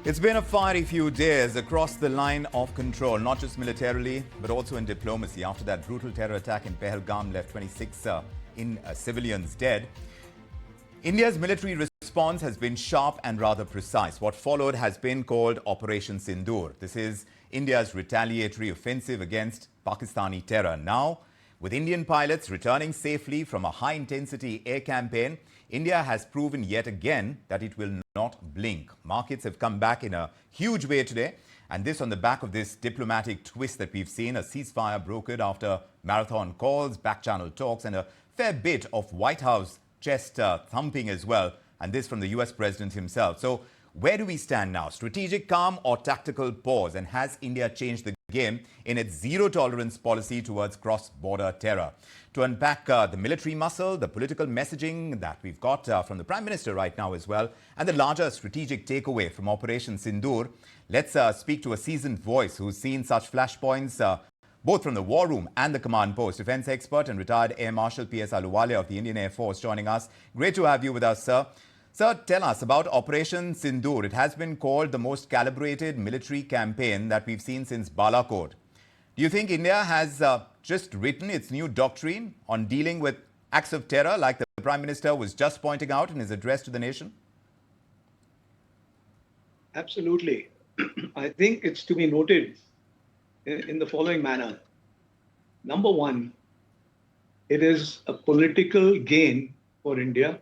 It's been a fiery few days across the line of control, not just militarily, but also in diplomacy. After that brutal terror attack in Pahalgam left 26 civilians dead, India's military response has been sharp and rather precise. What followed has been called Operation Sindoor. This is India's retaliatory offensive against Pakistani terror. Now, with Indian pilots returning safely from a high-intensity air campaign, India has proven yet again that it will not blink. Markets have come back in a huge way today, and this on the back of this diplomatic twist that we've seen, a ceasefire brokered after marathon calls, back-channel talks, and a fair bit of White House chest thumping as well, and this from the US President himself. So where do we stand now? Strategic calm or tactical pause? And has India changed the game in its zero-tolerance policy towards cross-border terror? To unpack the military muscle, the political messaging that we've got from the Prime Minister right now as well, and the larger strategic takeaway from Operation Sindoor, let's speak to a seasoned voice who's seen such flashpoints both from the war room and the command post. Defense expert and retired Air Marshal P.S. Ahluwalia of the Indian Air Force joining us. Great to have you with us, sir. Sir, tell us about Operation Sindoor. It has been called the most calibrated military campaign that we've seen since Balakot. Do you think India has just written its new doctrine on dealing with acts of terror like the Prime Minister was just pointing out in his address to the nation? Absolutely. I think it's to be noted in the following manner. Number one, it is a political gain for India.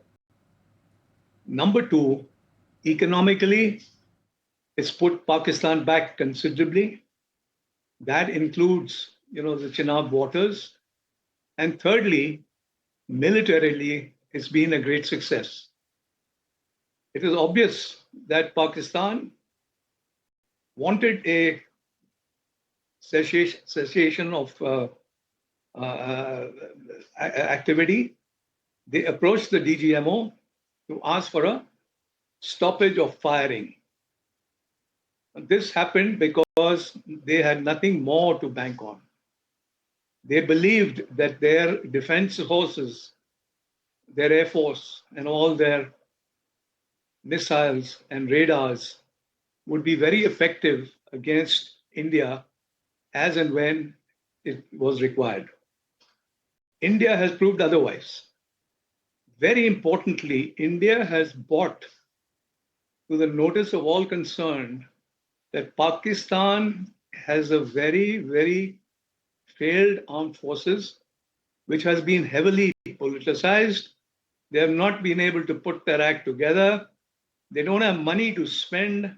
Number two, economically, it's put Pakistan back considerably. That includes, the Chenab waters. And thirdly, militarily, it's been a great success. It is obvious that Pakistan wanted a cessation of activity. They approached the DGMO to ask for a stoppage of firing. This happened because they had nothing more to bank on. They believed that their defense forces, their air force, and all their missiles and radars would be very effective against India as and when it was required. India has proved otherwise. Very importantly, India has brought to the notice of all concerned that Pakistan has a very, very failed armed forces, which has been heavily politicized. They have not been able to put their act together. They don't have money to spend.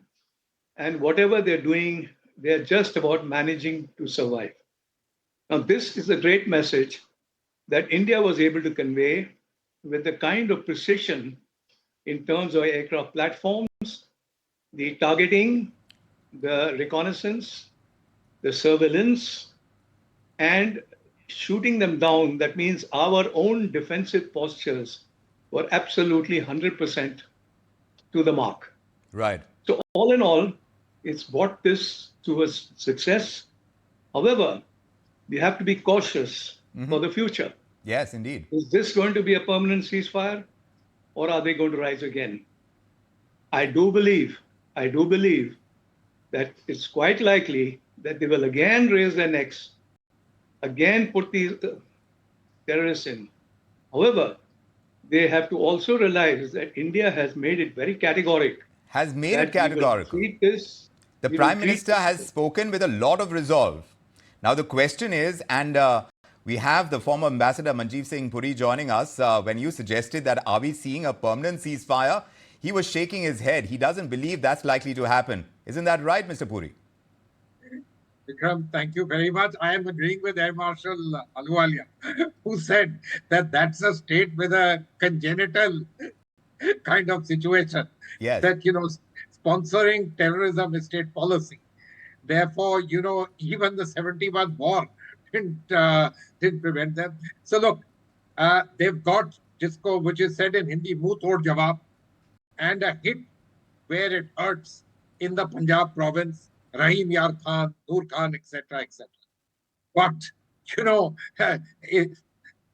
And whatever they're doing, they're just about managing to survive. Now, this is a great message that India was able to convey with the kind of precision in terms of aircraft platforms, the targeting, the reconnaissance, the surveillance, and shooting them down. That means our own defensive postures were absolutely 100% to the mark. Right. So all in all, it's brought this to a success. However, we have to be cautious for the future. Yes, indeed. Is this going to be a permanent ceasefire, or are they going to rise again? I do believe that it's quite likely that they will again raise their necks, again put these terrorists in. However, they have to also realize that India has made it very categorical. Has made it categorical. The Prime Minister has spoken with a lot of resolve. Now the question is, and we have the former Ambassador Manjeev Singh Puri joining us. When you suggested that are we seeing a permanent ceasefire, he was shaking his head. He doesn't believe that's likely to happen. Isn't that right, Mr. Puri? Vikram, thank you very much. I am agreeing with Air Marshal Ahluwalia, who said that that's a state with a congenital kind of situation. Yes. That, sponsoring terrorism is state policy. Therefore, even the 71 war didn't prevent them. So look, they've got jisko, which is said in Hindi, muh tod jawab, and a hit where it hurts in the Punjab province, Rahim Yar Khan, Noor Khan, etc., etc. But,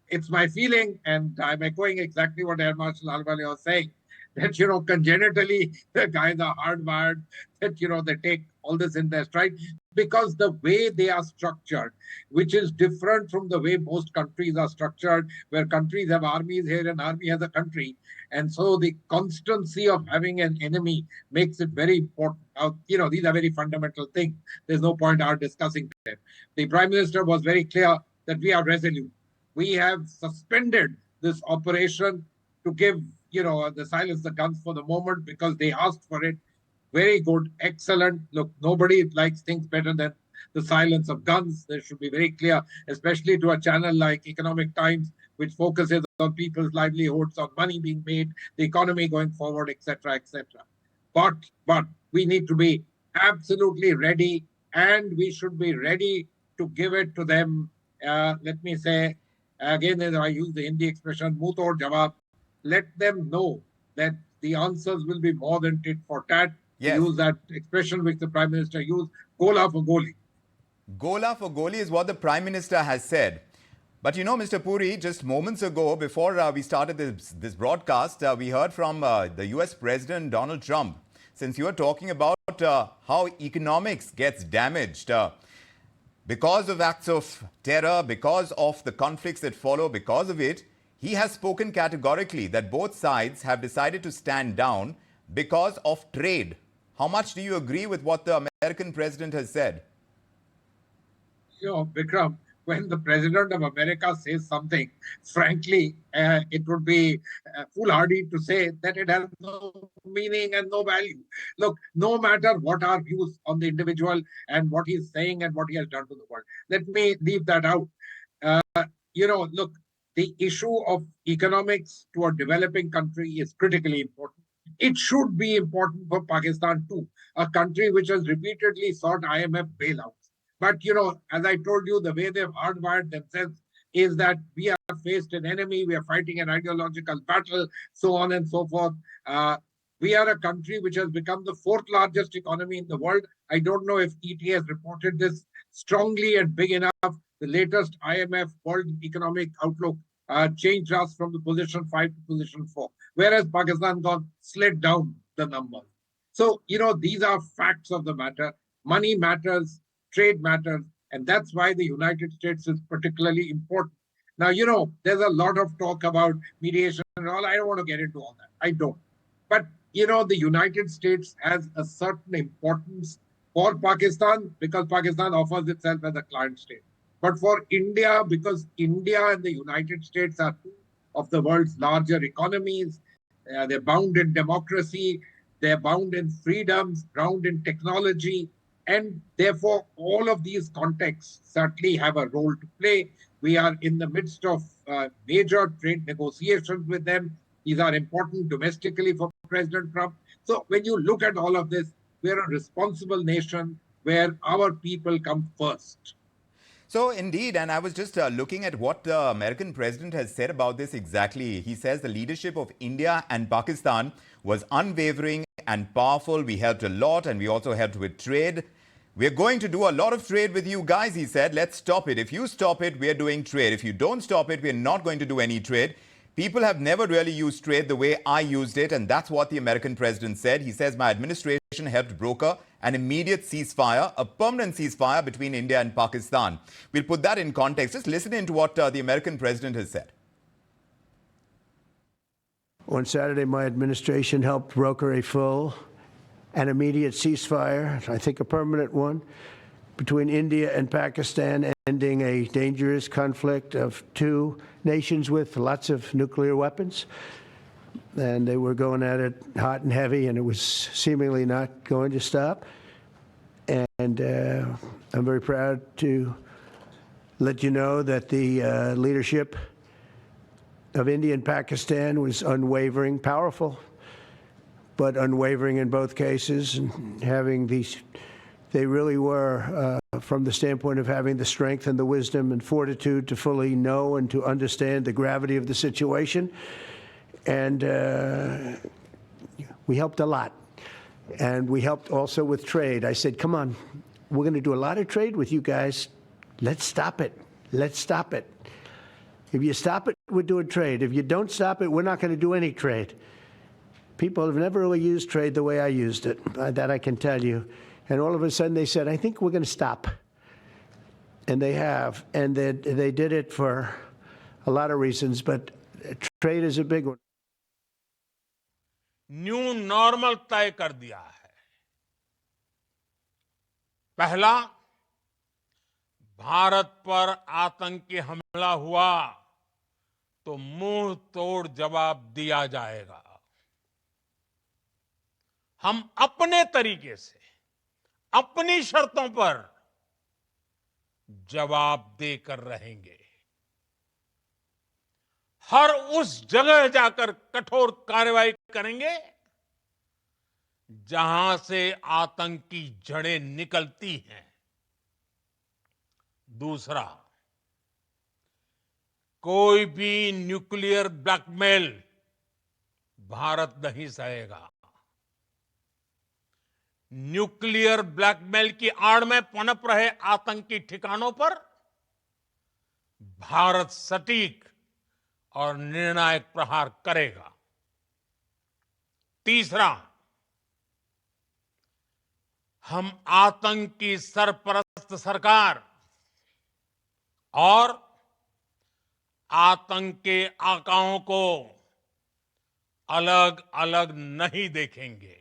it's my feeling, and I'm echoing exactly what Air Marshal Ahluwalia was saying, that, congenitally, the guys are hardwired, that, they take all this in their stride, because the way they are structured, which is different from the way most countries are structured, where countries have armies here and army has a country. And so the constancy of having an enemy makes it very important. These are very fundamental things. There's no point our discussing them. The Prime Minister was very clear that we are resolute. We have suspended this operation to give, the silence the guns for the moment because they asked for it. Very good, excellent. Look, nobody likes things better than the silence of guns. They should be very clear, especially to a channel like Economic Times, which focuses on people's livelihoods, on money being made, the economy going forward, etc., etc. But we need to be absolutely ready, and we should be ready to give it to them. Let me say, again, as I use the Hindi expression, muh tod jawab. Let them know that the answers will be more than tit for tat. Yes. To use that expression which the Prime Minister used, gola for goli. Gola for goli is what the Prime Minister has said. But Mr. Puri, just moments ago, before we started this broadcast, we heard from the US President Donald Trump. Since you are talking about how economics gets damaged because of acts of terror, because of the conflicts that follow, because of it, he has spoken categorically that both sides have decided to stand down because of trade. How much do you agree with what the American president has said? Vikram, when the president of America says something, frankly, it would be foolhardy to say that it has no meaning and no value. Look, no matter what our views on the individual and what he's saying and what he has done to the world, let me leave that out. Look, the issue of economics to a developing country is critically important. It should be important for Pakistan too, a country which has repeatedly sought IMF bailouts. But, as I told you, the way they've hardwired themselves is that we are faced an enemy, we are fighting an ideological battle, so on and so forth. We are a country which has become the fourth largest economy in the world. I don't know if ET has reported this strongly and big enough. The latest IMF World Economic Outlook changed us from the position 5 to position 4, whereas Pakistan slid down the numbers. So, these are facts of the matter. Money matters, trade matters, and that's why the United States is particularly important. Now, there's a lot of talk about mediation and all. I don't want to get into all that. I don't. But, the United States has a certain importance for Pakistan because Pakistan offers itself as a client state. But for India, because India and the United States are two of the world's larger economies, they're bound in democracy, they're bound in freedoms, bound in technology, and therefore all of these contexts certainly have a role to play. We are in the midst of major trade negotiations with them. These are important domestically for President Trump. So when you look at all of this, we're a responsible nation where our people come first. So indeed, and I was just looking at what the American president has said about this exactly. He says the leadership of India and Pakistan was unwavering and powerful. We helped a lot, and we also helped with trade. We're going to do a lot of trade with you guys, he said. Let's stop it. If you stop it, we're doing trade. If you don't stop it, we're not going to do any trade. People have never really used trade the way I used it, and that's what the American president said. He says my administration helped broker an immediate ceasefire, a permanent ceasefire between India and Pakistan. We'll put that in context. Just listen in to what the American president has said. On Saturday, my administration helped broker a full and immediate ceasefire, I think a permanent one, between India and Pakistan, ending a dangerous conflict of two nations with lots of nuclear weapons. And they were going at it hot and heavy, and it was seemingly not going to stop. And I'm very proud to let you know that the leadership of India and Pakistan was unwavering, powerful, but unwavering in both cases, and having these, they really were, from the standpoint of having the strength and the wisdom and fortitude to fully know and to understand the gravity of the situation. And we helped a lot. And we helped also with trade. I said, come on, we're going to do a lot of trade with you guys. Let's stop it. Let's stop it. If you stop it, we're doing trade. If you don't stop it, we're not going to do any trade. People have never really used trade the way I used it. That I can tell you. And all of a sudden they said, I think we're going to stop. And they have. And they did it for a lot of reasons, but trade is a big one. New normal तय कर दिया है। पहला, भारत पर आतंकी हमला हुआ तो मुंह तोड़ जवाब दिया जाएगा। हम अपने तरीके से, अपनी शर्तों पर जवाब देकर रहेंगे। हर उस जगह जाकर कठोर कार्रवाई करेंगे जहां से आतंकी जड़ें निकलती हैं। दूसरा, कोई भी न्यूक्लियर ब्लैकमेल भारत नहीं सहेगा। न्यूक्लियर ब्लैकमेल की आड़ में पनप रहे आतंकी ठिकानों पर भारत सटीक और निर्णायक प्रहार करेगा। तीसरा, हम आतंक की सरपरस्त सरकार और आतंक के आकाओं को अलग अलग नहीं देखेंगे।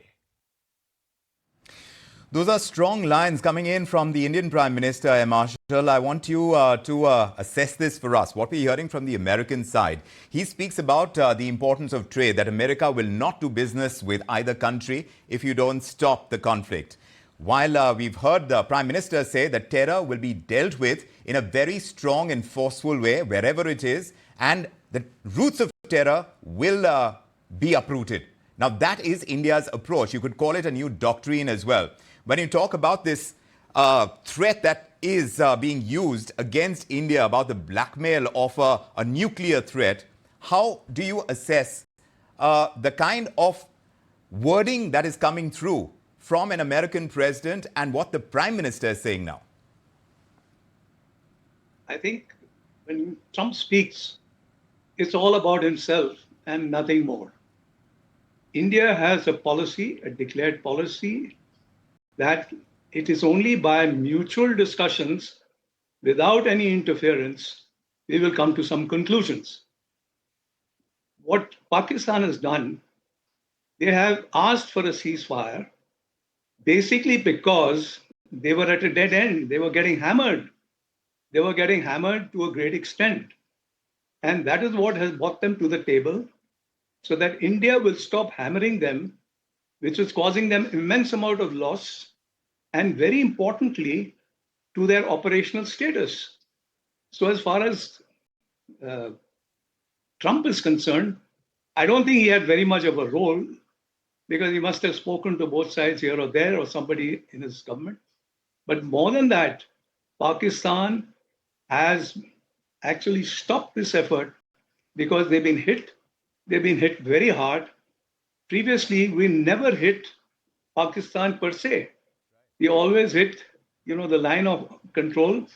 Those are strong lines coming in from the Indian Prime Minister, Marshall. I want you to assess this for us. What we're hearing from the American side. He speaks about the importance of trade, that America will not do business with either country if you don't stop the conflict. While we've heard the Prime Minister say that terror will be dealt with in a very strong and forceful way, wherever it is, and the roots of terror will be uprooted. Now, that is India's approach. You could call it a new doctrine as well. When you talk about this threat that is being used against India, about the blackmail of a nuclear threat, how do you assess the kind of wording that is coming through from an American president and what the Prime Minister is saying now? I think when Trump speaks, it's all about himself and nothing more. India has a policy, a declared policy, that it is only by mutual discussions, without any interference, we will come to some conclusions. What Pakistan has done, they have asked for a ceasefire, basically because they were at a dead end. They were getting hammered. They were getting hammered to a great extent. And that is what has brought them to the table, so that India will stop hammering them, which is causing them immense amount of loss, and very importantly, to their operational status. So as far as Trump is concerned, I don't think he had very much of a role, because he must have spoken to both sides here or there, or somebody in his government. But more than that, Pakistan has actually stopped this effort because they've been hit. They've been hit very hard. Previously, we never hit Pakistan per se. We always hit, the line of control,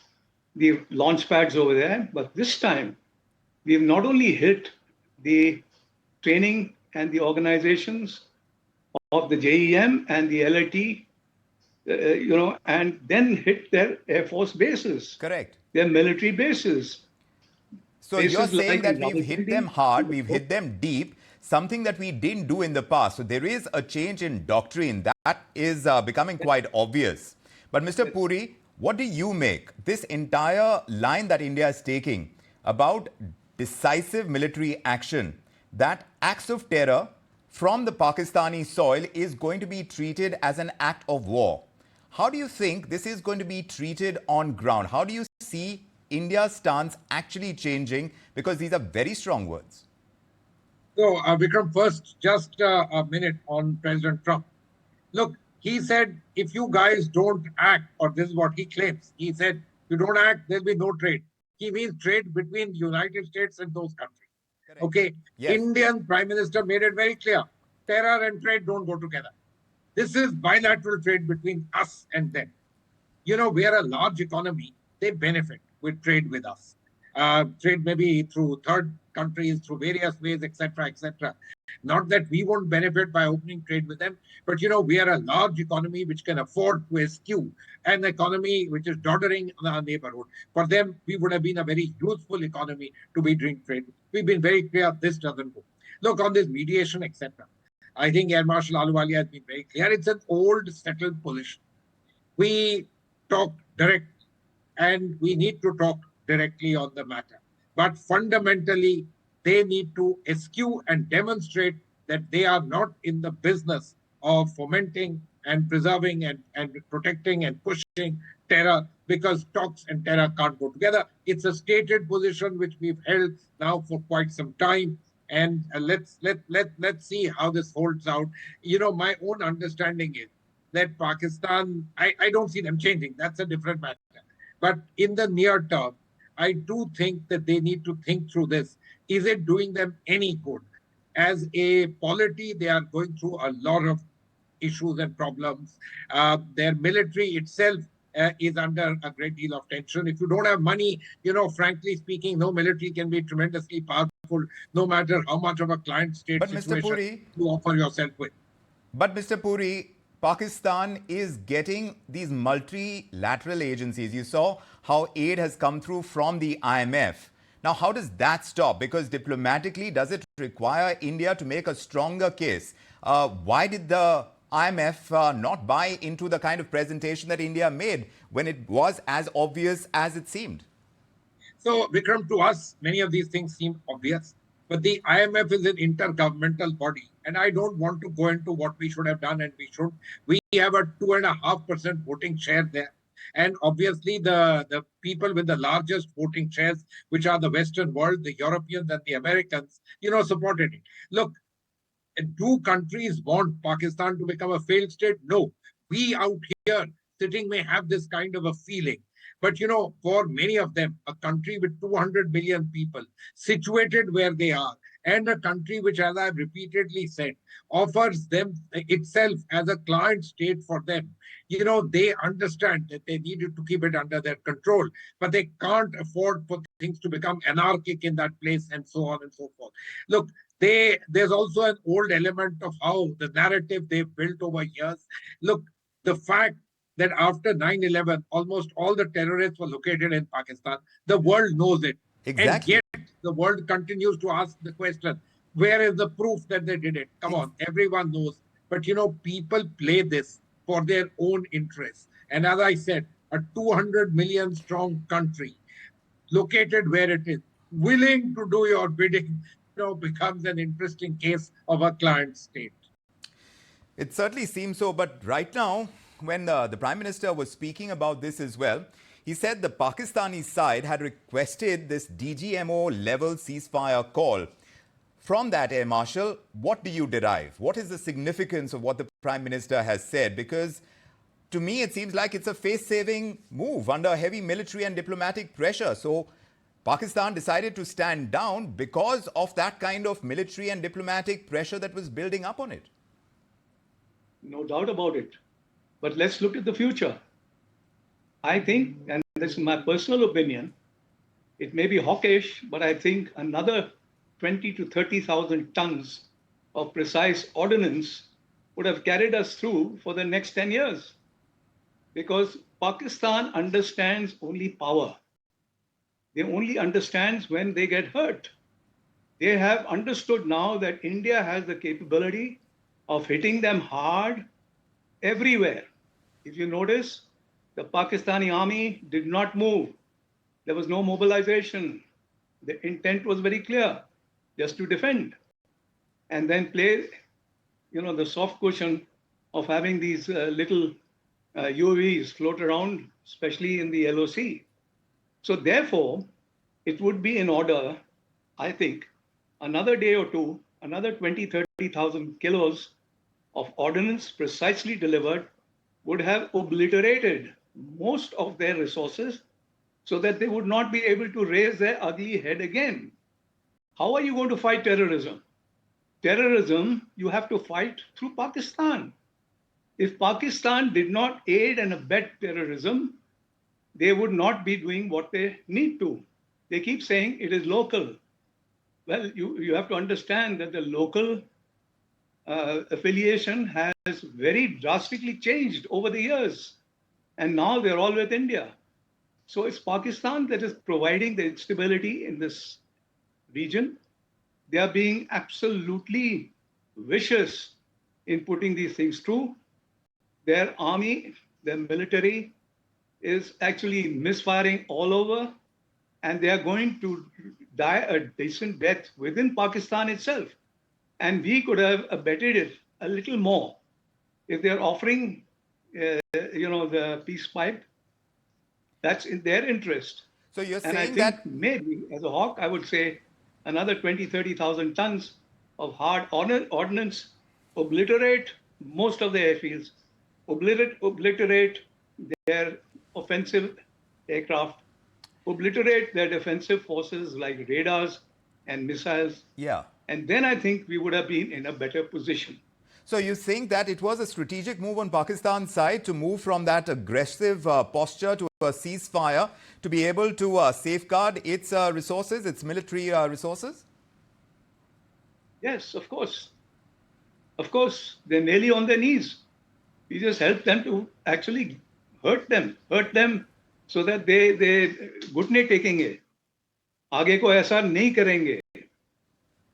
the launch pads over there. But this time, we've not only hit the training and the organizations of the JEM and the LIT, and then hit their Air Force bases. Correct. Their military bases. So you're saying that we've hit them hard, we've hit them deep, something that we didn't do in the past. So there is a change in doctrine that is becoming quite obvious. But Mr. Puri, what do you make this entire line that India is taking about decisive military action, that acts of terror from the Pakistani soil is going to be treated as an act of war? How do you think this is going to be treated on ground? How do you see India's stance actually changing? Because these are very strong words. So, Vikram, first, just a minute on President Trump. Look, he said, if you guys don't act, or this is what he claims, he said, if you don't act, there'll be no trade. He means trade between the United States and those countries. Correct. Okay. Yes. Indian Prime Minister made it very clear. Terror and trade don't go together. This is bilateral trade between us and them. We are a large economy. They benefit with trade with us. Trade maybe through third countries, through various ways, etc., etc. Not that we won't benefit by opening trade with them, but we are a large economy which can afford to eschew an economy which is doddering on our neighborhood. For them, we would have been a very useful economy to be doing trade with. We've been very clear this doesn't go. Look, on this mediation, etc. I think Air Marshal Ahluwalia has been very clear. It's an old settled position. We talk direct, and we need to talk directly on the matter. But fundamentally, they need to eschew and demonstrate that they are not in the business of fomenting and preserving and protecting and pushing terror, because talks and terror can't go together. It's a stated position which we've held now for quite some time. And let's see how this holds out. My own understanding is that Pakistan, I don't see them changing. That's a different matter. But in the near term, I do think that they need to think through this. Is it doing them any good? As a polity, they are going through a lot of issues and problems. Their military itself is under a great deal of tension. If you don't have money, frankly speaking, no military can be tremendously powerful, no matter how much of a client state situation you offer yourself with. But Mr. Puri, Pakistan is getting these multilateral agencies. You saw how aid has come through from the IMF. Now, how does that stop? Because diplomatically, does it require India to make a stronger case? Why did the IMF not buy into the kind of presentation that India made when it was as obvious as it seemed? So, Vikram, to us, many of these things seem obvious. But the IMF is an intergovernmental body, and I don't want to go into what we should have done and we should. We have a 2.5% voting share there. And obviously, the people with the largest voting shares, which are the Western world, the Europeans and the Americans, supported it. Look, do countries want Pakistan to become a failed state? No. We out here sitting may have this kind of a feeling. But, for many of them, a country with 200 million people situated where they are, and a country which, as I've repeatedly said, offers them itself as a client state for them, they understand that they needed to keep it under their control, but they can't afford for things to become anarchic in that place, and so on and so forth. Look, there's also an old element of how the narrative they've built over years. Look, the fact that after 9/11, almost all the terrorists were located in Pakistan. The world knows it. Exactly. And yet the world continues to ask the question, where is the proof that they did it? Come on, everyone knows. But, people play this for their own interests. And as I said, a 200 million strong country located where it is, willing to do your bidding, becomes an interesting case of a client state. It certainly seems so. But right now, when the Prime Minister was speaking about this as well, he said the Pakistani side had requested this DGMO level ceasefire call. From that, Air Marshal, what do you derive? What is the significance of what the Prime Minister has said? Because to me, it seems like it's a face-saving move under heavy military and diplomatic pressure. So Pakistan decided to stand down because of that kind of military and diplomatic pressure that was building up on it. No doubt about it. But let's look at the future. I think, and this is my personal opinion, it may be hawkish, but I think another 20 to 30,000 tons of precise ordnance would have carried us through for the next 10 years. Because Pakistan understands only power. They only understand when they get hurt. They have understood now that India has the capability of hitting them hard everywhere. If you notice, the Pakistani army did not move. There was no mobilization. The intent was very clear, just to defend. And then play, the soft cushion of having these little UAVs float around, especially in the LOC. So therefore, it would be in order, I think, another day or two, another 20, 30,000 kilos of ordnance precisely delivered would have obliterated most of their resources so that they would not be able to raise their ugly head again. How are you going to fight terrorism? Terrorism, you have to fight through Pakistan. If Pakistan did not aid and abet terrorism, they would not be doing what they need to. They keep saying it is local. Well, you have to understand that the local affiliation has very drastically changed over the years. And now they're all with India. So it's Pakistan that is providing the instability in this region. They are being absolutely vicious in putting these things through. Their army, their military is actually misfiring all over, and they are going to die a decent death within Pakistan itself. And we could have abetted it a little more if they're offering, the peace pipe. That's in their interest. So you're And I saying think that maybe, as a hawk, I would say another 20, 30,000 tons of hard ordnance, obliterate most of the airfields, obliterate their offensive aircraft, obliterate their defensive forces like radars and missiles. yeah. And then I think we would have been in a better position. So you think that it was a strategic move on Pakistan's side to move from that aggressive posture to a ceasefire to be able to safeguard its resources, its military resources? Yes, of course. Of course, they're nearly on their knees. We just help them to actually hurt them so that they घुटने टेकेंगे, आगे को ऐसा नहीं करेंगे.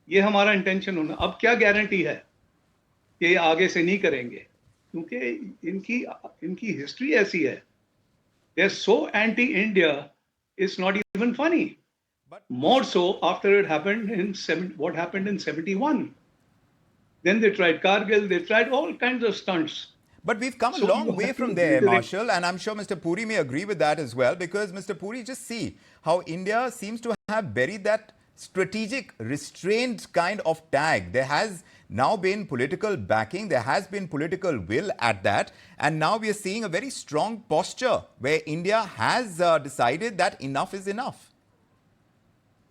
ये हमारा intention होना. अब क्या गारंटी है कि ये आगे से नहीं करेंगे, क्योंकि इनकी हिस्ट्री ऐसी है. They are so anti-India, it's not even funny. But More so after it happened what happened in 71. Then they tried Kargil, they tried all kinds of stunts. But we've come a So long you way have from to there, reiterate- Marshal, and I'm sure Mr. Puri may agree with that as well, because Mr. Puri, just see how India seems to have buried that strategic, restrained kind of tag. There has now been political backing, there has been political will at that, and now we are seeing a very strong posture where India has decided that enough is enough.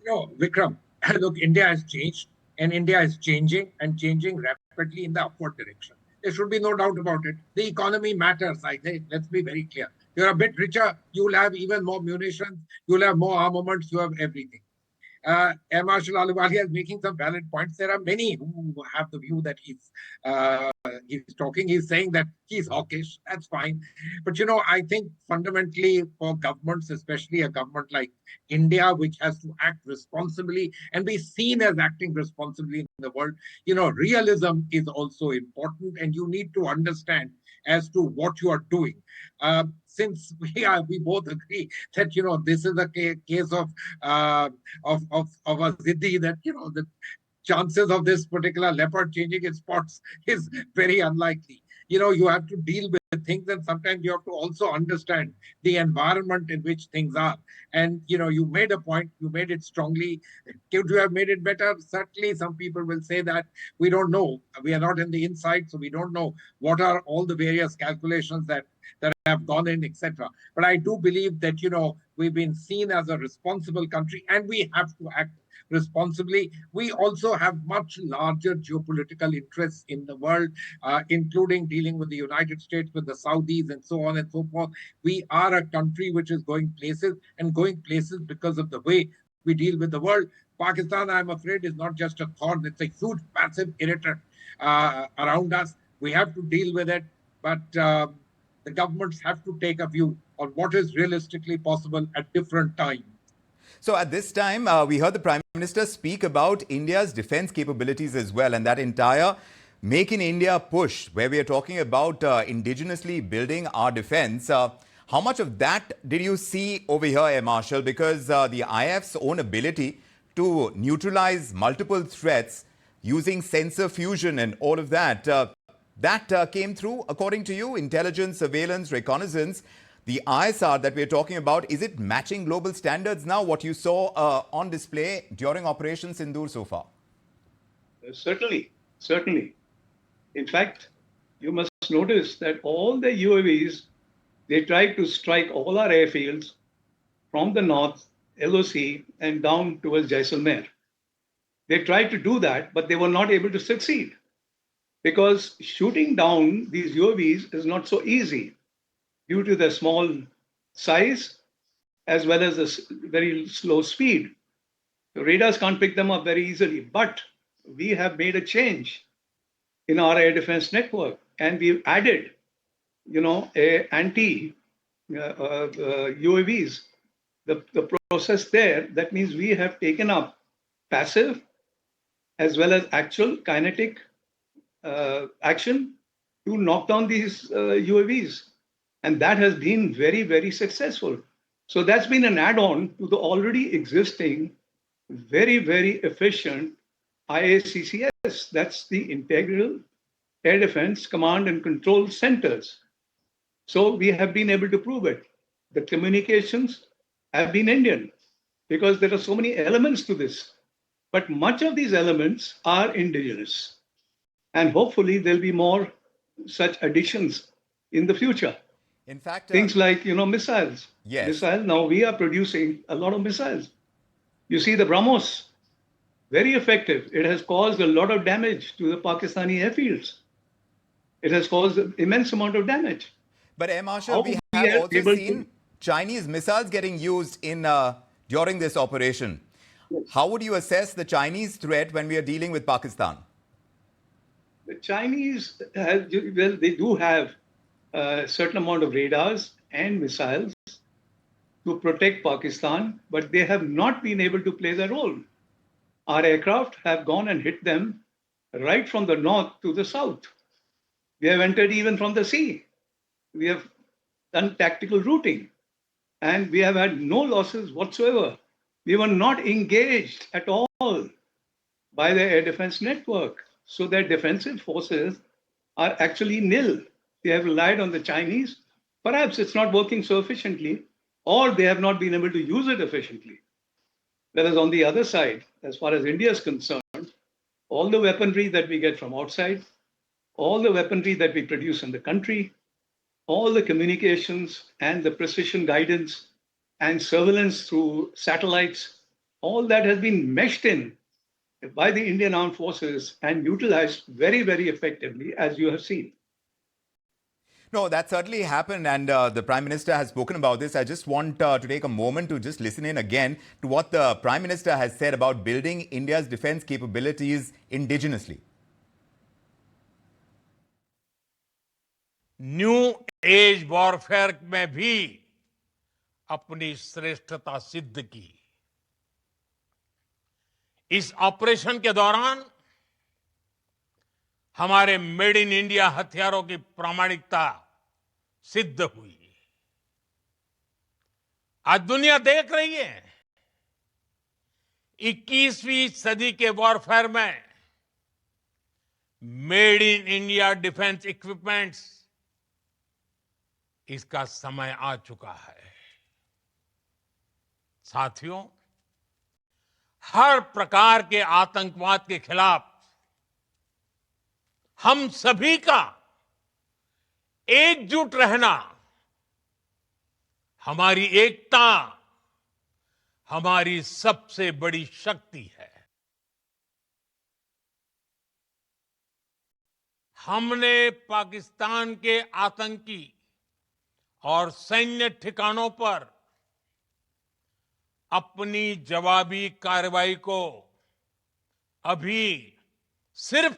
No, Vikram, look, India has changed and India is changing and changing rapidly in the upward direction. There should be no doubt about it. The economy matters, I think. Let's be very clear. You're a bit richer, you will have even more munitions, you will have more armaments, you have everything. Air Marshal Ahluwalia is making some valid points. There are many who have the view that he's saying that he's hawkish. That's fine. But, I think fundamentally for governments, especially a government like India, which has to act responsibly and be seen as acting responsibly in the world, realism is also important, and you need to understand as to what you are doing. Since we both agree that this is a case of a ziddi, that the chances of this particular leopard changing its spots is very unlikely. You have to deal with things, and sometimes you have to also understand the environment in which things are. And you made a point, you made it strongly. Could you have made it better? Certainly, some people will say that. We don't know. We are not in the inside, so we don't know what are all the various calculations that have gone in, etc. But I do believe that we've been seen as a responsible country, and we have to act responsibly. We also have much larger geopolitical interests in the world, including dealing with the United States, with the Saudis, and so on and so forth. We are a country which is going places, and going places because of the way we deal with the world. Pakistan, I'm afraid, is not just a thorn. It's a huge, massive irritant around us. We have to deal with it, but the governments have to take a view on what is realistically possible at different times. So at this time, we heard the Prime Minister speak about India's defense capabilities as well, and that entire Make in India push, where we are talking about indigenously building our defense. How much of that did you see over here, Air Marshal? Because the IF's own ability to neutralize multiple threats using sensor fusion and all of that, that came through, according to you, intelligence, surveillance, reconnaissance. The ISR that we're talking about, is it matching global standards now, what you saw on display during Operation Sindoor so far? Certainly. In fact, you must notice that all the UAVs, they tried to strike all our airfields from the north, LOC, and down towards Jaisalmer. They tried to do that, but they were not able to succeed, because shooting down these UAVs is not so easy due to the small size as well as the very slow speed. The radars can't pick them up very easily, but we have made a change. in our air defense network. And we've added, a UAVs. The process there, that means we have taken up passive as well as actual kinetic action to knock down these UAVs. And that has been very, very successful. So that's been an add-on to the already existing, very, very efficient IACCS. That's the Integral Air Defense Command and Control Centers. So we have been able to prove it. The communications have been Indian because there are so many elements to this. But much of these elements are indigenous. And hopefully there'll be more such additions in the future. In fact, things like, missiles. Yes. Missiles. Now we are producing a lot of missiles. You see the BrahMos, very effective. It has caused a lot of damage to the Pakistani airfields. It has caused an immense amount of damage. But Air Marshal, we have also seen Chinese missiles getting used in during this operation. Yes. How would you assess the Chinese threat when we are dealing with Pakistan? The Chinese, they do have a certain amount of radars and missiles to protect Pakistan, but they have not been able to play their role. Our aircraft have gone and hit them right from the north to the south. We have entered even from the sea. We have done tactical routing, and we have had no losses whatsoever. We were not engaged at all by the air defense network. So their defensive forces are actually nil. They have relied on the Chinese. Perhaps it's not working so efficiently, or they have not been able to use it efficiently. Whereas on the other side, as far as India is concerned, all the weaponry that we get from outside, all the weaponry that we produce in the country, all the communications and the precision guidance and surveillance through satellites, all that has been meshed in by the Indian Armed Forces and utilized very, very effectively, as you have seen. No, that certainly happened, and the Prime Minister has spoken about this. I just want to take a moment to just listen in again to what the Prime Minister has said about building India's defense capabilities indigenously. New age warfare में भी अपनी श्रेष्ठता सिद्ध की। इस operation के दौरान हमारे मेड इन इंडिया हथियारों की प्रामाणिकता सिद्ध हुई। आज दुनिया देख रही है 21वीं सदी के वॉरफेयर में made in India defence equipments, इसका समय आ चुका है। साथियों, हर प्रकार के आतंकवाद के खिलाफ हम सभी का एकजुट रहना, हमारी एकता हमारी सबसे बड़ी शक्ति है। हमने पाकिस्तान के आतंकी और सैन्य ठिकानों पर अपनी जवाबी कार्रवाई को अभी सिर्फ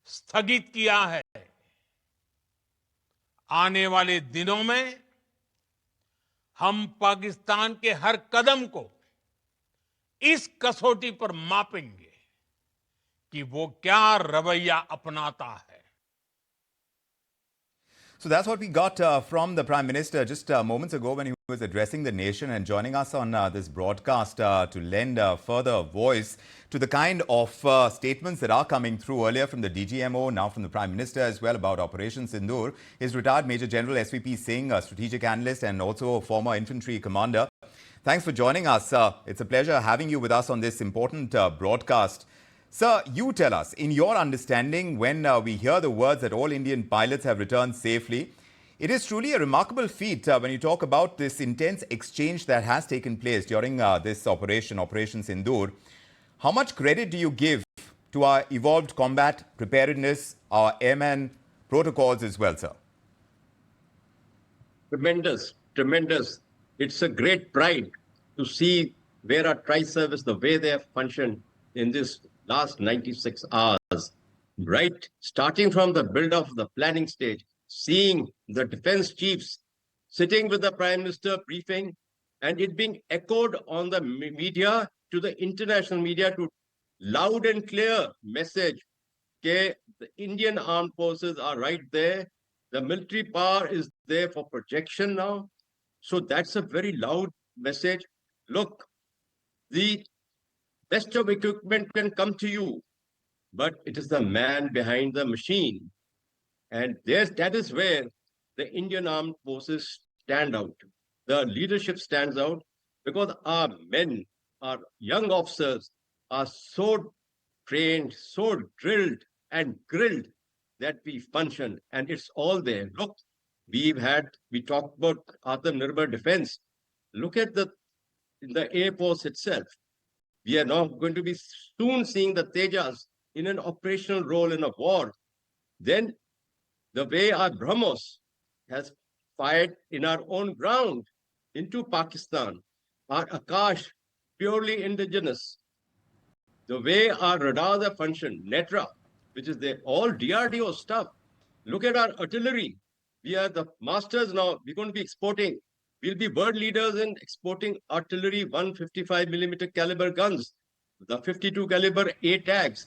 स्थगित किया है। आने वाले दिनों में हम पाकिस्तान के हर कदम को इस कसौटी पर मापेंगे कि वो क्या रवैया अपनाता है। So that's what we got from the Prime Minister just moments ago when he was addressing the nation and joining us on this broadcast to lend further voice to the kind of statements that are coming through earlier from the DGMO, now from the Prime Minister as well, about Operation Sindoor. His retired Major General SVP Singh, a strategic analyst and also a former infantry commander. Thanks for joining us. It's a pleasure having you with us on this important broadcast. Sir, you tell us, in your understanding, when we hear the words that all Indian pilots have returned safely, it is truly a remarkable feat when you talk about this intense exchange that has taken place during this Operation Sindoor. How much credit do you give to our evolved combat preparedness, our airman protocols as well, sir? Tremendous, tremendous. It's a great pride to see where our tri-service, the way they have functioned in this last 96 hours. right, starting from the build-up of the planning stage, seeing the defense chiefs sitting with the Prime Minister briefing, and it being echoed on the media to the international media to loud and clear message that the Indian armed forces are right there. The military power is there for projection now. So that's a very loud message. Look, the best of equipment can come to you, but it is the man behind the machine. And that is where the Indian armed forces stand out. The leadership stands out because our men, our young officers are so trained, so drilled and grilled that we function. And it's all there. Look, we talked about Atmanirbhar defense. Look at the Air Force itself. We are now going to be soon seeing the Tejas in an operational role in a war. Then the way our BrahMos has fired in our own ground into Pakistan, our Akash, purely indigenous, the way our radars are functioned, Netra, which is all DRDO stuff. Look at our artillery. We are the masters now. We're going to be exporting. We'll be world leaders in exporting artillery 155 millimeter caliber guns, the 52 caliber ATAGs.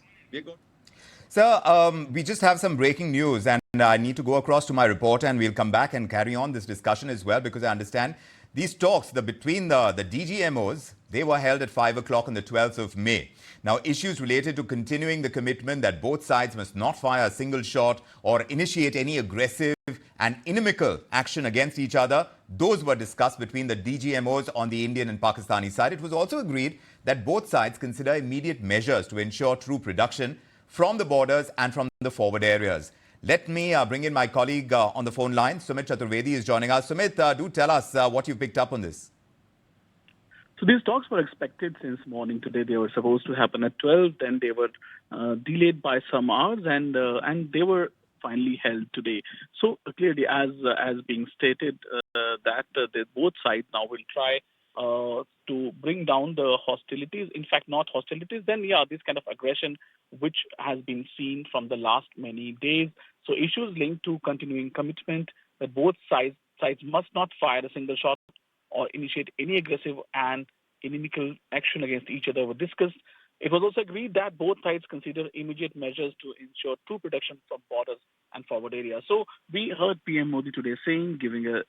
Sir, we just have some breaking news, and I need to go across to my reporter, and we'll come back and carry on this discussion as well, because I understand these talks between the DGMOs, they were held at 5 o'clock on the 12th of May. Now, issues related to continuing the commitment that both sides must not fire a single shot or initiate any aggressive and inimical action against each other, those were discussed between the DGMOs on the Indian and Pakistani side. It was also agreed that both sides consider immediate measures to ensure troop reduction from the borders and from the forward areas. Let me bring in my colleague on the phone line. Sumit Chaturvedi is joining us. Sumit, do tell us what you picked up on this. So these talks were expected since morning today. They were supposed to happen at 12. Then they were delayed by some hours, and they were finally held today. So clearly, as being stated, that both sides now will try to bring down the hostilities. In fact, not hostilities. Then, this kind of aggression, which has been seen from the last many days. So issues linked to continuing commitment that both sides must not fire a single shot or initiate any aggressive and inimical action against each other were discussed. It was also agreed that both sides consider immediate measures to ensure troop reduction from borders and forward areas. So we heard PM Modi today giving a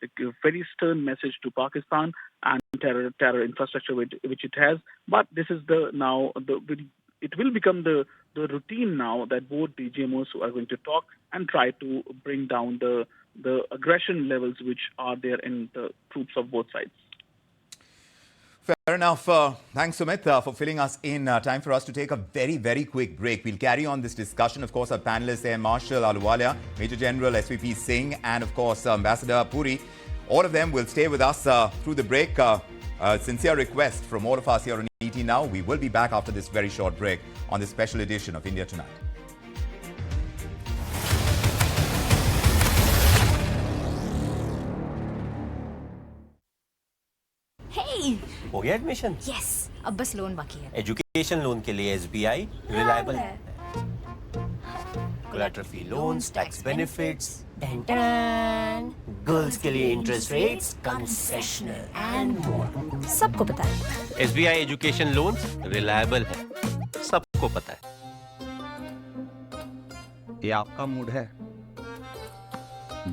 very stern message to Pakistan and terror infrastructure which it has. But this is it will become the routine now that both DGMOs are going to talk and try to bring down the aggression levels which are there in the troops of both sides. Fair enough. Thanks, Sumit, for filling us in. Time for us to take a very, very quick break. We'll carry on this discussion. Of course, our panelists, Air Marshal Ahluwalia, Major General SVP Singh, and of course, Ambassador Puri. All of them will stay with us through the break. Sincere request from all of us here on ET Now. We will be back after this very short break on this special edition of India Tonight. Hey! हो गया admission? Yes, अब बस loan बाकी है। Education loan के लिए SBI reliable है। Collateral free loans, tax benefits, girls के लिए interest rates, concessional and more. सबको पता है। SBI एजुकेशन लोन्स रिलायबल है, सबको पता है। ये आपका मूड है,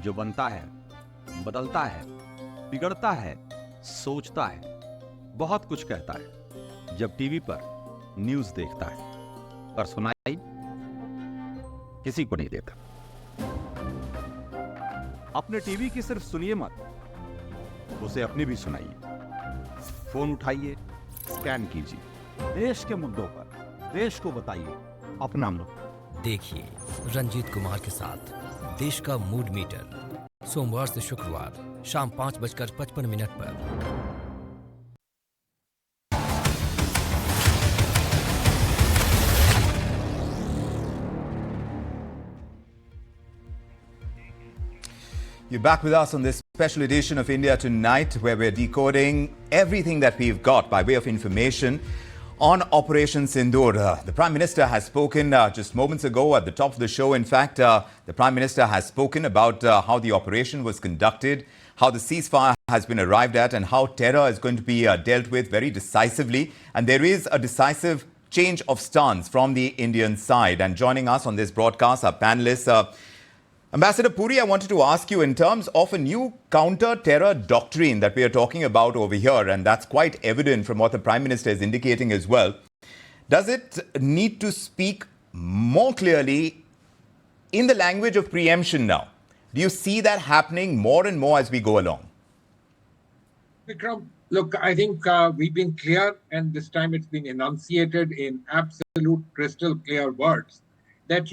जो बनता है, बदलता है, बिगड़ता है, सोचता है, बहुत कुछ कहता है। जब टीवी पर न्यूज़ देखता है, पर सुनाई किसी को नहीं देता। अपने टीवी की सिर्फ सुनिए मत, उसे अपनी भी सुनाइए। फोन उठाइए, स्कैन कीजिए, देश के मुद्दों पर देश को बताइए अपना मुद्दा। देखिए रंजीत कुमार के साथ देश का मूड मीटर, सोमवार से शुक्रवार शाम 5:55 पर। You're back with us on this special edition of India Tonight, where we're decoding everything that we've got by way of information On Operation Sindoor, the Prime Minister has spoken just moments ago at the top of the show. In fact, the Prime Minister has spoken about how the operation was conducted, how the ceasefire has been arrived at, and how terror is going to be dealt with very decisively. And there is a decisive change of stance from the Indian side. And joining us on this broadcast, our panelists, Ambassador Puri, I wanted to ask you in terms of a new counter-terror doctrine that we are talking about over here, and that's quite evident from what the Prime Minister is indicating as well. Does it need to speak more clearly in the language of preemption now? Do you see that happening more and more as we go along? Vikram, look, I think we've been clear, and this time it's been enunciated in absolute crystal clear words that,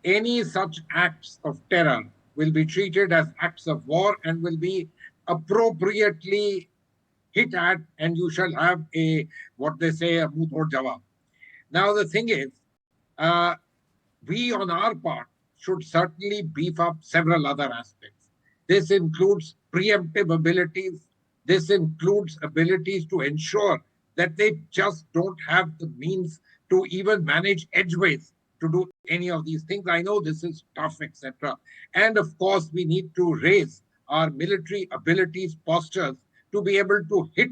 any such acts of terror will be treated as acts of war and will be appropriately hit at, and you shall have a muh tod jawab. Now, the thing is, we on our part should certainly beef up several other aspects. This includes preemptive abilities. This includes abilities to ensure that they just don't have the means to even manage edgeways to do any of these things. I know this is tough, etc. And of course, we need to raise our military abilities, postures, to be able to hit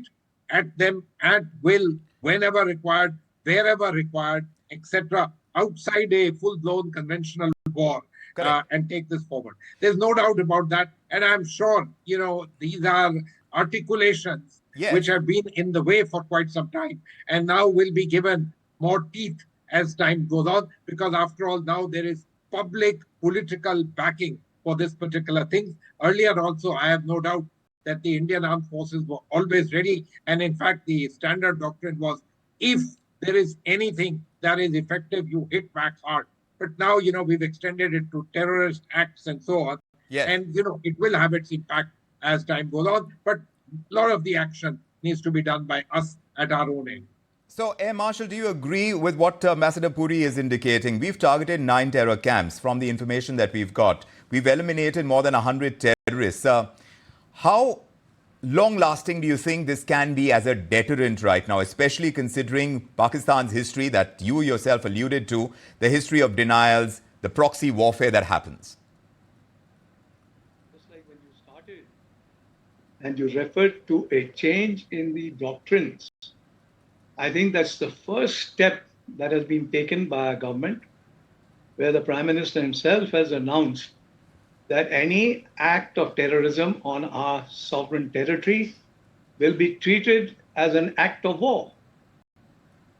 at them at will, whenever required, wherever required, etc., outside a full-blown conventional war, and take this forward. There's no doubt about that. And I'm sure, these are articulations which have been in the way for quite some time and now will be given more teeth as time goes on, because after all, now there is public political backing for this particular thing. Earlier also, I have no doubt that the Indian armed forces were always ready. And in fact, the standard doctrine was, if there is anything that is effective, you hit back hard. But now, we've extended it to terrorist acts and so on. Yes. And, it will have its impact as time goes on. But a lot of the action needs to be done by us at our own end. So, Air Marshal, do you agree with what Ambassador Puri is indicating? We've targeted 9 terror camps from the information that we've got. We've eliminated more than 100 terrorists. How long-lasting do you think this can be as a deterrent right now, especially considering Pakistan's history that you yourself alluded to, the history of denials, the proxy warfare that happens? Just like when you started and you referred to a change in the doctrines, I think that's the first step that has been taken by our government, where the Prime Minister himself has announced that any act of terrorism on our sovereign territory will be treated as an act of war.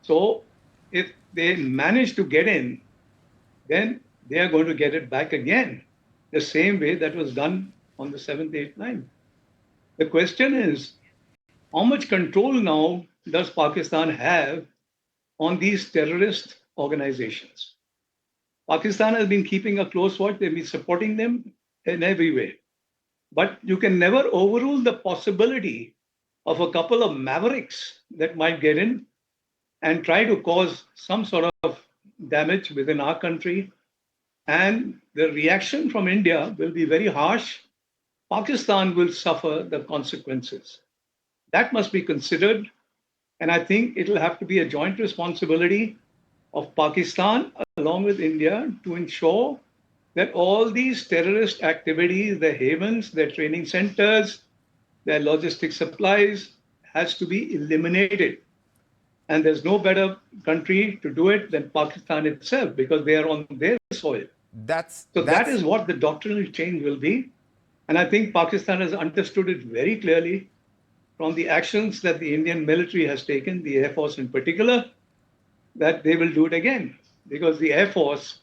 So if they manage to get in, then they are going to get it back again, the same way that was done on the 7th, 8th, 9th. The question is, how much control now does Pakistan have on these terrorist organizations? Pakistan has been keeping a close watch. They've been supporting them in every way. But you can never overrule the possibility of a couple of mavericks that might get in and try to cause some sort of damage within our country. And the reaction from India will be very harsh. Pakistan will suffer the consequences. That must be considered. And I think it'll have to be a joint responsibility of Pakistan along with India to ensure that all these terrorist activities, their havens, their training centers, their logistic supplies has to be eliminated. And there's no better country to do it than Pakistan itself, because they are on their soil. That is what the doctrinal change will be. And I think Pakistan has understood it very clearly from the actions that the Indian military has taken, the Air Force in particular, that they will do it again. Because the Air Force,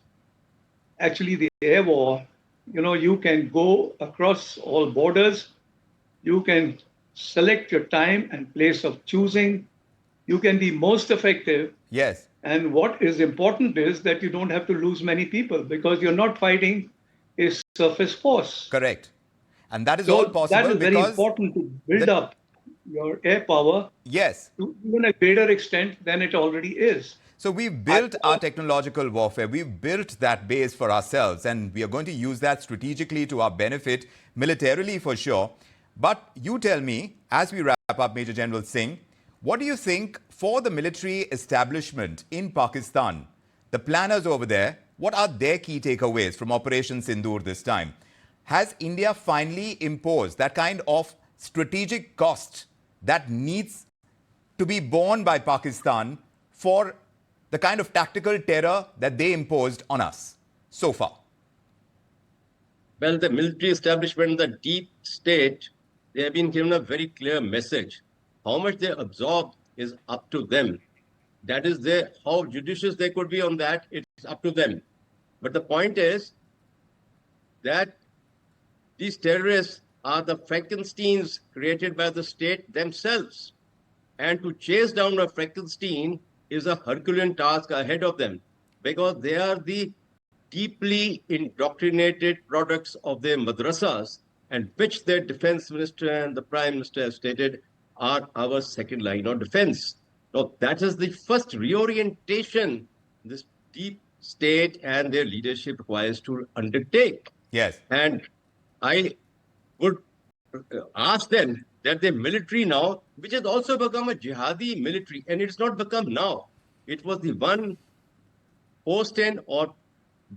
actually the air war, you can go across all borders. You can select your time and place of choosing. You can be most effective. Yes. And what is important is that you don't have to lose many people, because you're not fighting a surface force. Correct. And that is all possible. That is very important to build up your air power to even a greater extent than it already is. So we've built our technological warfare. We've built that base for ourselves, and we are going to use that strategically to our benefit, militarily for sure. But you tell me, as we wrap up, Major General Singh, What do you think for the military establishment in Pakistan, the planners over there, what are their key takeaways from Operation Sindoor this time? Has India finally imposed that kind of strategic cost that needs to be borne by Pakistan for the kind of tactical terror that they imposed on us so far? Well, the military establishment, the deep state, they have been given a very clear message. How much they absorb is up to them. That is how judicious they could be on that, it's up to them. But the point is that these terrorists are the Frankensteins created by the state themselves. And to chase down a Frankenstein is a Herculean task ahead of them, because they are the deeply indoctrinated products of their madrasas, and which their defense minister and the prime minister have stated are our second line of defense. Now, that is the first reorientation this deep state and their leadership requires to undertake. Yes. And I would ask them that the military now, which has also become a jihadi military, and it's not become now, it was the one hosted or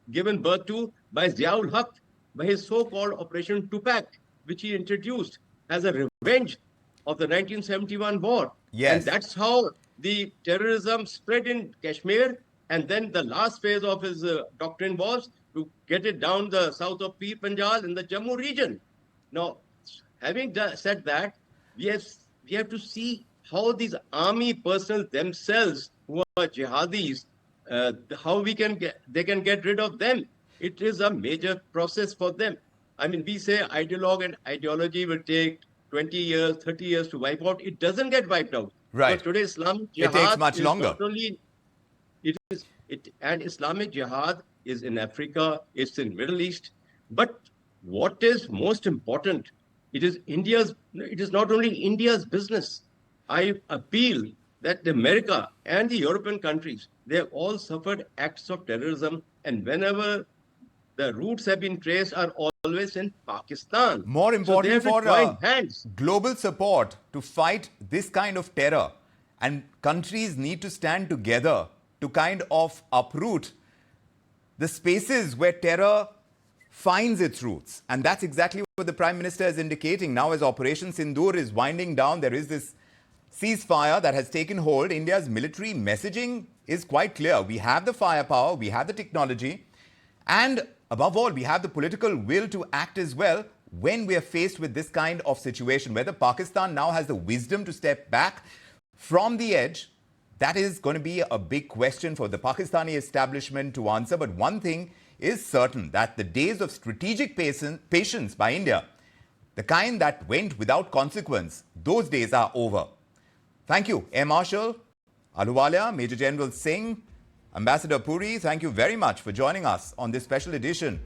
given birth to by Ziaul Haq, by his so-called Operation Tupac, which he introduced as a revenge of the 1971 war. Yes. And that's how the terrorism spread in Kashmir. And then the last phase of his doctrine was to get it down the south of Pir Panjal in the Jammu region. Now, having said that, we have to see how these army personnel themselves, who are jihadis, how they can get rid of them. It is a major process for them. I mean, we say ideologue and ideology will take 20 years, 30 years to wipe out. It doesn't get wiped out. Right. But today, Islamic jihad it takes much longer. And Islamic jihad is in Africa, it's in Middle East. But what is most important, it is not only India's business. I appeal that America and the European countries, they have all suffered acts of terrorism, and whenever the roots have been traced are always in Pakistan. More important so for global support to fight this kind of terror, and countries need to stand together to kind of uproot the spaces where terror finds its roots. And that's exactly what the Prime Minister is indicating now as Operation Sindoor is winding down. There is this ceasefire that has taken hold. India's military messaging is quite clear. We have the firepower, we have the technology, and above all, we have the political will to act as well when we are faced with this kind of situation. Whether Pakistan now has the wisdom to step back from the edge, that is going to be a big question for the Pakistani establishment to answer. But one thing is certain, that the days of strategic patience by India, the kind that went without consequence, those days are over. Thank you, Air Marshal Ahluwalia, Major General Singh, Ambassador Puri, thank you very much for joining us on this special edition